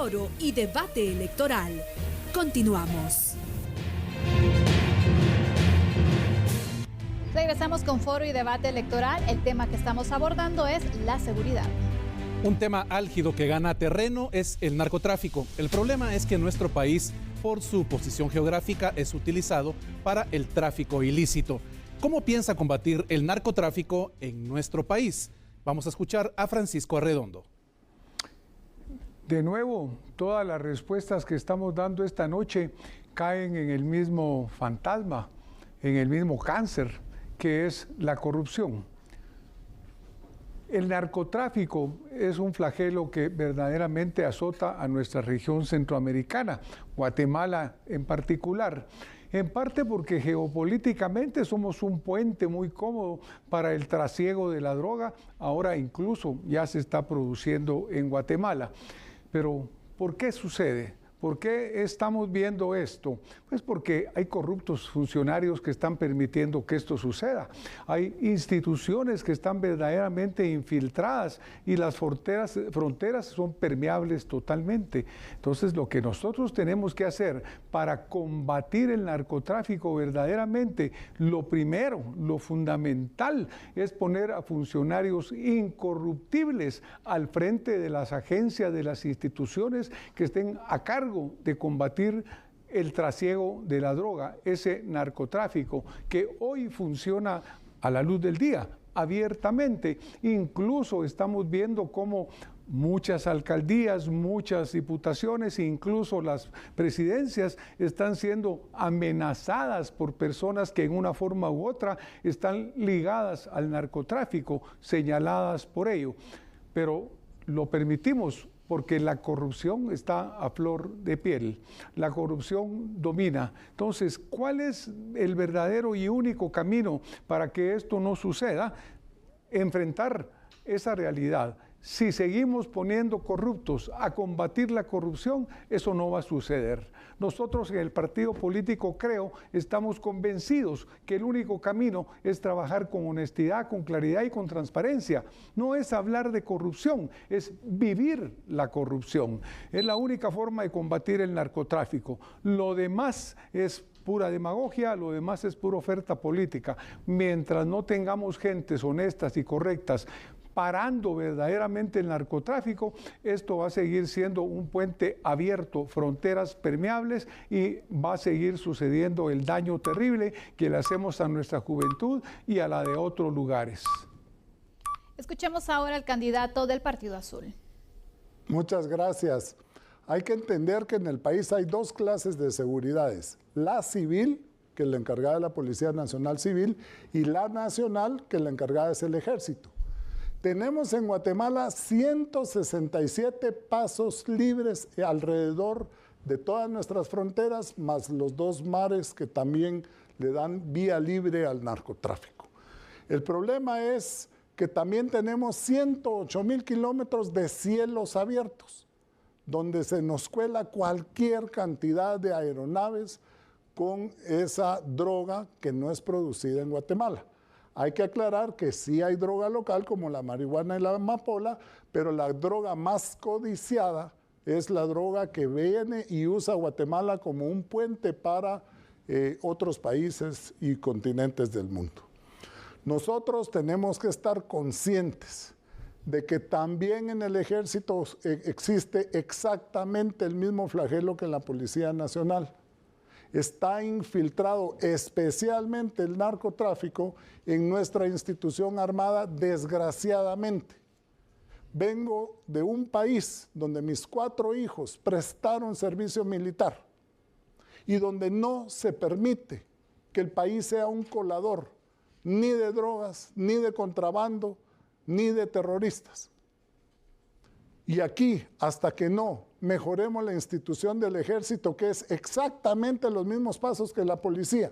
Foro y Debate Electoral. Continuamos. Regresamos con Foro y Debate Electoral. El tema que estamos abordando es la seguridad. Un tema álgido que gana terreno es el narcotráfico. El problema es que nuestro país, por su posición geográfica, es utilizado para el tráfico ilícito. ¿Cómo piensa combatir el narcotráfico en nuestro país? Vamos a escuchar a Francisco Arredondo. De nuevo, todas las respuestas que estamos dando esta noche caen en el mismo fantasma, en el mismo cáncer, que es la corrupción. El narcotráfico es un flagelo que verdaderamente azota a nuestra región centroamericana, Guatemala en particular. En parte porque geopolíticamente somos un puente muy cómodo para el trasiego de la droga, ahora incluso ya se está produciendo en Guatemala. Pero, ¿por qué sucede? ¿Por qué estamos viendo esto? Pues porque hay corruptos funcionarios que están permitiendo que esto suceda. Hay instituciones que están verdaderamente infiltradas y las fronteras son permeables totalmente. Entonces, lo que nosotros tenemos que hacer para combatir el narcotráfico verdaderamente, lo primero, lo fundamental, es poner a funcionarios incorruptibles al frente de las agencias, de las instituciones que estén a cargo de combatir el trasiego de la droga, ese narcotráfico que hoy funciona a la luz del día, abiertamente. Incluso estamos viendo cómo muchas alcaldías, muchas diputaciones, incluso las presidencias están siendo amenazadas por personas que en una forma u otra están ligadas al narcotráfico, señaladas por ello. Pero lo permitimos porque la corrupción está a flor de piel, la corrupción domina. Entonces, ¿cuál es el verdadero y único camino para que esto no suceda? Enfrentar esa realidad. Si seguimos poniendo corruptos a combatir la corrupción, eso no va a suceder. Nosotros en el partido político Creo estamos convencidos que el único camino es trabajar con honestidad, con claridad y con transparencia. No es hablar de corrupción, es vivir la corrupción. Es la única forma de combatir el narcotráfico. Lo demás es pura demagogia, lo demás es pura oferta política. Mientras no tengamos gentes honestas y correctas parando verdaderamente el narcotráfico, esto va a seguir siendo un puente abierto, fronteras permeables, y va a seguir sucediendo el daño terrible que le hacemos a nuestra juventud y a la de otros lugares. Escuchemos ahora al candidato del Partido Azul. Muchas gracias. Hay que entender que en el país hay dos clases de seguridades: la civil, que es la encargada de la Policía Nacional Civil, y la nacional, que la encargada es el Ejército. Tenemos en Guatemala 167 pasos libres alrededor de todas nuestras fronteras, más los dos mares que también le dan vía libre al narcotráfico. El problema es que también tenemos 108,000 kilómetros de cielos abiertos, donde se nos cuela cualquier cantidad de aeronaves con esa droga que no es producida en Guatemala. Hay que aclarar que sí hay droga local como la marihuana y la amapola, pero la droga más codiciada es la droga que viene y usa Guatemala como un puente para otros países y continentes del mundo. Nosotros tenemos que estar conscientes de que también en el Ejército existe exactamente el mismo flagelo que en la Policía Nacional. Está infiltrado especialmente el narcotráfico en nuestra institución armada, desgraciadamente. Vengo de un país donde mis 4 hijos prestaron servicio militar y donde no se permite que el país sea un colador ni de drogas, ni de contrabando, ni de terroristas. Y aquí, hasta que no mejoremos la institución del Ejército, que es exactamente los mismos pasos que la policía.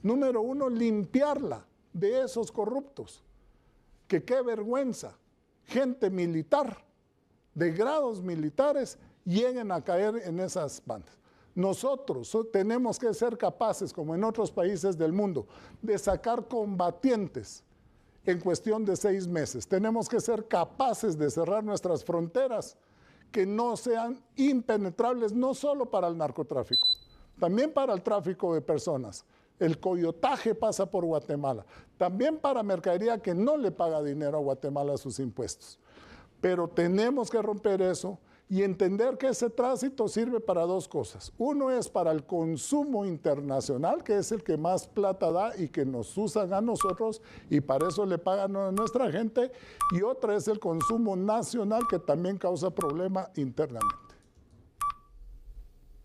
Número 1, limpiarla de esos corruptos. Que qué vergüenza, gente militar, de grados militares, lleguen a caer en esas bandas. Nosotros tenemos que ser capaces, como en otros países del mundo, de sacar combatientes en cuestión de 6 meses. Tenemos que ser capaces de cerrar nuestras fronteras que no sean impenetrables, no solo para el narcotráfico, también para el tráfico de personas. El coyotaje pasa por Guatemala, también para mercadería que no le paga dinero a Guatemala sus impuestos. Pero tenemos que romper eso y entender que ese tránsito sirve para dos cosas. Uno es para el consumo internacional, que es el que más plata da y que nos usan a nosotros, y para eso le pagan a nuestra gente. Y otra es el consumo nacional, que también causa problema internamente.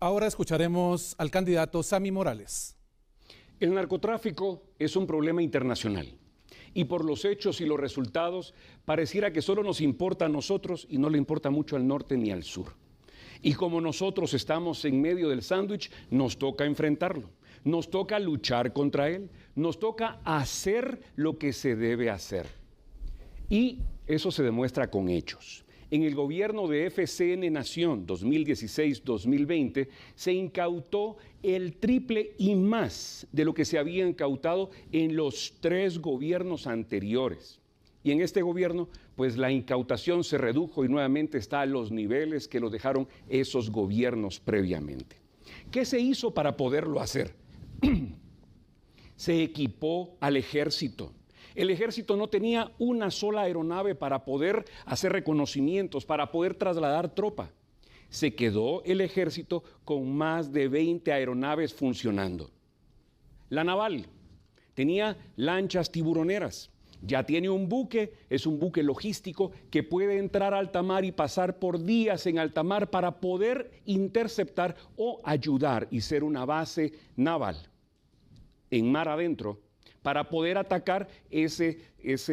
Ahora escucharemos al candidato Sammy Morales. El narcotráfico es un problema internacional. Y por los hechos y los resultados, pareciera que solo nos importa a nosotros y no le importa mucho al norte ni al sur. Y como nosotros estamos en medio del sándwich, nos toca enfrentarlo, nos toca luchar contra él, nos toca hacer lo que se debe hacer. Y eso se demuestra con hechos. En el gobierno de FCN Nación 2016-2020 se incautó el triple y más de lo que se había incautado en los 3 gobiernos anteriores. Y en este gobierno, pues la incautación se redujo y nuevamente está a los niveles que lo dejaron esos gobiernos previamente. ¿Qué se hizo para poderlo hacer? Se equipó al ejército. El ejército no tenía una sola aeronave para poder hacer reconocimientos, para poder trasladar tropa. Se quedó el ejército con más de 20 aeronaves funcionando. La naval tenía lanchas tiburoneras. Ya tiene un buque, es un buque logístico que puede entrar a alta mar y pasar por días en alta mar para poder interceptar o ayudar y ser una base naval en mar adentro, para poder atacar ese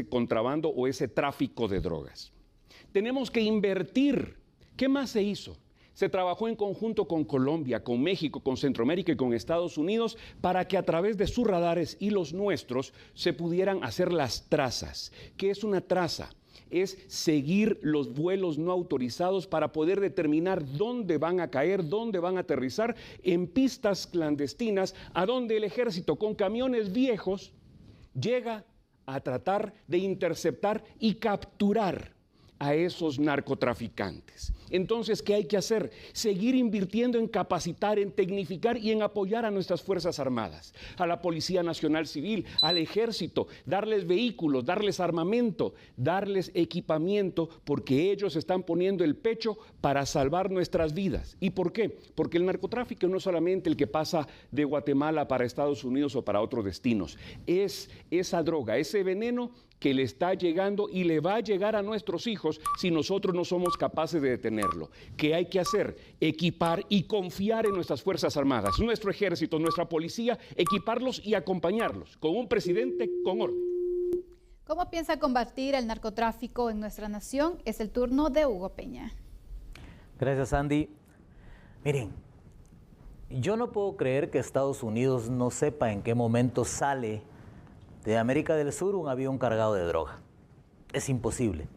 contrabando o ese tráfico de drogas. Tenemos que invertir. ¿Qué más se hizo? Se trabajó en conjunto con Colombia, con México, con Centroamérica y con Estados Unidos para que a través de sus radares y los nuestros se pudieran hacer las trazas. ¿Qué es una traza? Es seguir los vuelos no autorizados para poder determinar dónde van a caer, dónde van a aterrizar en pistas clandestinas, a donde el ejército con camiones viejos llega a tratar de interceptar y capturar a esos narcotraficantes. Entonces, ¿qué hay que hacer? Seguir invirtiendo en capacitar, en tecnificar y en apoyar a nuestras Fuerzas Armadas, a la Policía Nacional Civil, al Ejército, darles vehículos, darles armamento, darles equipamiento, porque ellos están poniendo el pecho para salvar nuestras vidas. ¿Y por qué? Porque el narcotráfico no es solamente el que pasa de Guatemala para Estados Unidos o para otros destinos, es esa droga, ese veneno que le está llegando y le va a llegar a nuestros hijos si nosotros no somos capaces de detenerlo. ¿Qué hay que hacer? Equipar y confiar en nuestras Fuerzas Armadas, nuestro ejército, nuestra policía, equiparlos y acompañarlos con un presidente con orden. ¿Cómo piensa combatir el narcotráfico en nuestra nación? Es el turno de Hugo Peña. Gracias, Andy. Miren, yo no puedo creer que Estados Unidos no sepa en qué momento sale de América del Sur un avión cargado de droga. Es imposible.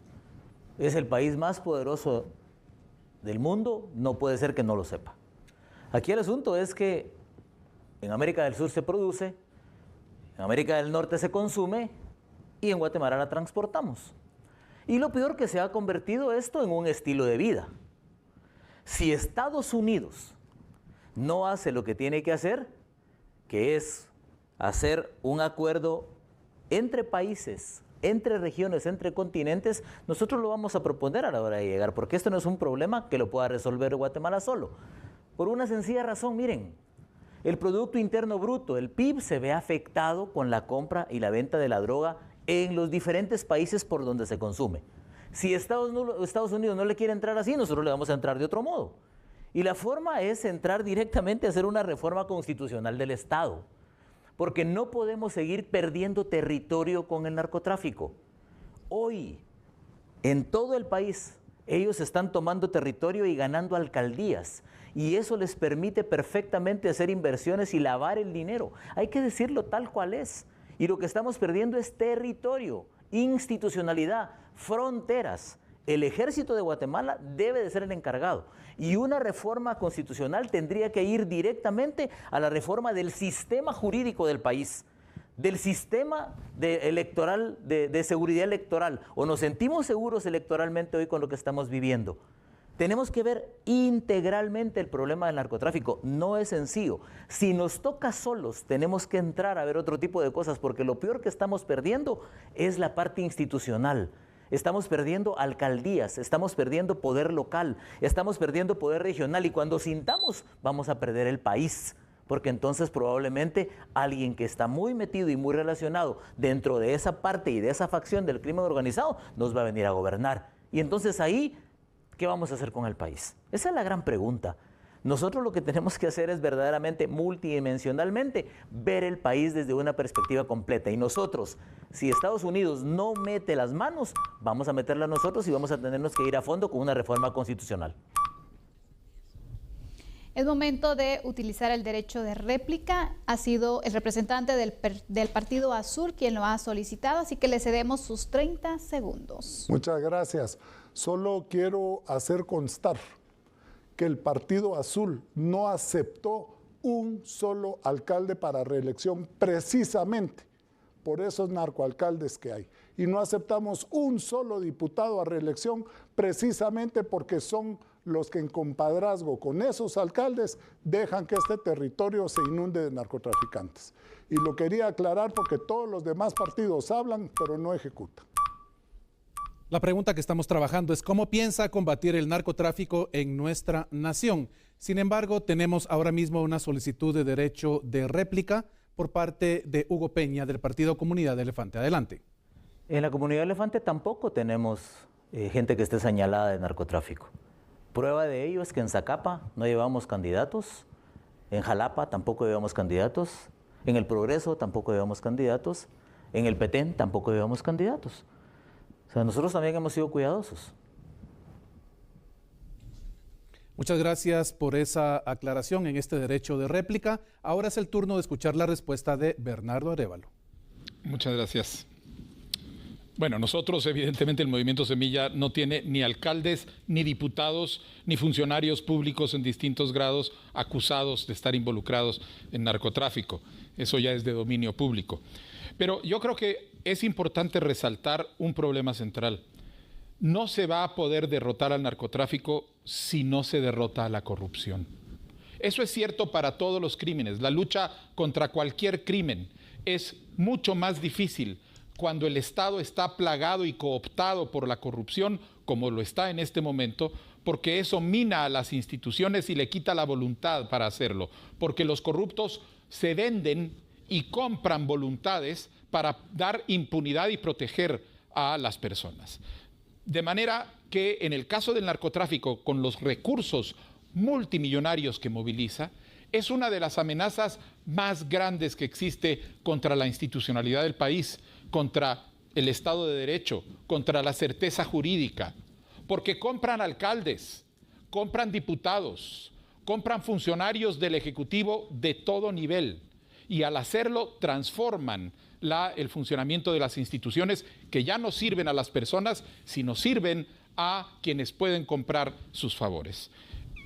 Es el país más poderoso del mundo, no puede ser que no lo sepa. Aquí el asunto es que en América del Sur se produce, en América del Norte se consume y en Guatemala la transportamos. Y lo peor que se ha convertido esto en un estilo de vida. Si Estados Unidos no hace lo que tiene que hacer, que es hacer un acuerdo entre países, entre regiones, entre continentes, nosotros lo vamos a proponer a la hora de llegar, porque esto no es un problema que lo pueda resolver Guatemala solo. Por una sencilla razón, miren, el Producto Interno Bruto, el PIB, se ve afectado con la compra y la venta de la droga en los diferentes países por donde se consume. Si Estados Unidos no le quiere entrar así, nosotros le vamos a entrar de otro modo. Y la forma es entrar directamente a hacer una reforma constitucional del Estado, porque no podemos seguir perdiendo territorio con el narcotráfico. Hoy, en todo el país, ellos están tomando territorio y ganando alcaldías, y eso les permite perfectamente hacer inversiones y lavar el dinero. Hay que decirlo tal cual es. Y lo que estamos perdiendo es territorio, institucionalidad, fronteras. El ejército de Guatemala debe de ser el encargado. Y una reforma constitucional tendría que ir directamente a la reforma del sistema jurídico del país, del sistema de seguridad electoral. O nos sentimos seguros electoralmente hoy con lo que estamos viviendo. Tenemos que ver integralmente el problema del narcotráfico. No es sencillo. Si nos toca solos, tenemos que entrar a ver otro tipo de cosas, porque lo peor que estamos perdiendo es la parte institucional. Estamos perdiendo alcaldías, estamos perdiendo poder local, estamos perdiendo poder regional, y cuando sintamos, vamos a perder el país. Porque entonces probablemente alguien que está muy metido y muy relacionado dentro de esa parte y de esa facción del crimen organizado nos va a venir a gobernar. Y entonces ahí, ¿qué vamos a hacer con el país? Esa es la gran pregunta. Nosotros lo que tenemos que hacer es verdaderamente multidimensionalmente ver el país desde una perspectiva completa. Y nosotros, si Estados Unidos no mete las manos, vamos a meterlas nosotros y vamos a tenernos que ir a fondo con una reforma constitucional. Es momento de utilizar el derecho de réplica. Ha sido el representante del Partido Azul quien lo ha solicitado, así que le cedemos sus 30 segundos. Muchas gracias. Solo quiero hacer constar que el Partido Azul no aceptó un solo alcalde para reelección precisamente por esos narcoalcaldes que hay. Y no aceptamos un solo diputado a reelección precisamente porque son los que en compadrazgo con esos alcaldes dejan que este territorio se inunde de narcotraficantes. Y lo quería aclarar porque todos los demás partidos hablan, pero no ejecutan. La pregunta que estamos trabajando es cómo piensa combatir el narcotráfico en nuestra nación. Sin embargo, tenemos ahora mismo una solicitud de derecho de réplica por parte de Hugo Peña del Partido Comunidad Elefante. Adelante. En la Comunidad Elefante tampoco tenemos gente que esté señalada de narcotráfico. Prueba de ello es que en Zacapa no llevamos candidatos, en Jalapa tampoco llevamos candidatos, en el Progreso tampoco llevamos candidatos, en el Petén tampoco llevamos candidatos. O sea, nosotros también hemos sido cuidadosos. Muchas gracias por esa aclaración en este derecho de réplica. Ahora es el turno de escuchar la respuesta de Bernardo Arévalo. Muchas gracias. Bueno, nosotros evidentemente el Movimiento Semilla no tiene ni alcaldes, ni diputados, ni funcionarios públicos en distintos grados acusados de estar involucrados en narcotráfico. Eso ya es de dominio público. Pero yo creo que es importante resaltar un problema central. No se va a poder derrotar al narcotráfico si no se derrota a la corrupción. Eso es cierto para todos los crímenes. La lucha contra cualquier crimen es mucho más difícil cuando el Estado está plagado y cooptado por la corrupción, como lo está en este momento, porque eso mina a las instituciones y le quita la voluntad para hacerlo, porque los corruptos se venden y compran voluntades para dar impunidad y proteger a las personas. De manera que en el caso del narcotráfico, con los recursos multimillonarios que moviliza, es una de las amenazas más grandes que existe contra la institucionalidad del país, contra el Estado de Derecho, contra la certeza jurídica, porque compran alcaldes, compran diputados, compran funcionarios del Ejecutivo de todo nivel, y al hacerlo transforman el funcionamiento de las instituciones que ya no sirven a las personas, sino sirven a quienes pueden comprar sus favores.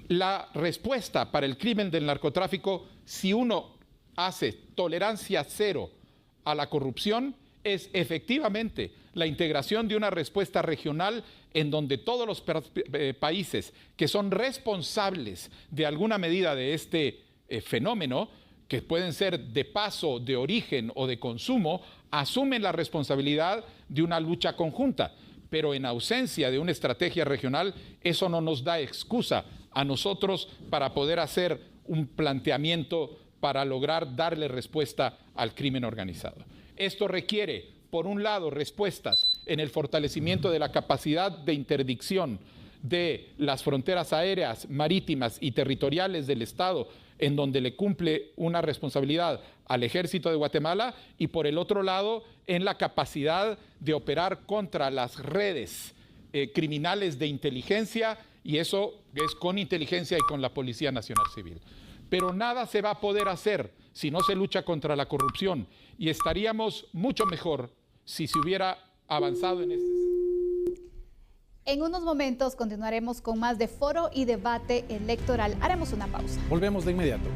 La respuesta para el crimen del narcotráfico, si uno hace tolerancia cero a la corrupción, es efectivamente la integración de una respuesta regional en donde todos los países que son responsables de alguna medida de este fenómeno, que pueden ser de paso, de origen o de consumo, asumen la responsabilidad de una lucha conjunta. Pero en ausencia de una estrategia regional, eso no nos da excusa a nosotros para poder hacer un planteamiento para lograr darle respuesta al crimen organizado. Esto requiere, por un lado, respuestas en el fortalecimiento de la capacidad de interdicción de las fronteras aéreas, marítimas y territoriales del Estado, en donde le cumple una responsabilidad al Ejército de Guatemala, y por el otro lado, en la capacidad de operar contra las redes criminales de inteligencia, y eso es con inteligencia y con la Policía Nacional Civil. Pero nada se va a poder hacer si no se lucha contra la corrupción, y estaríamos mucho mejor si se hubiera avanzado en este sentido. En unos momentos continuaremos con más de Foro y Debate Electoral. Haremos una pausa. Volvemos de inmediato.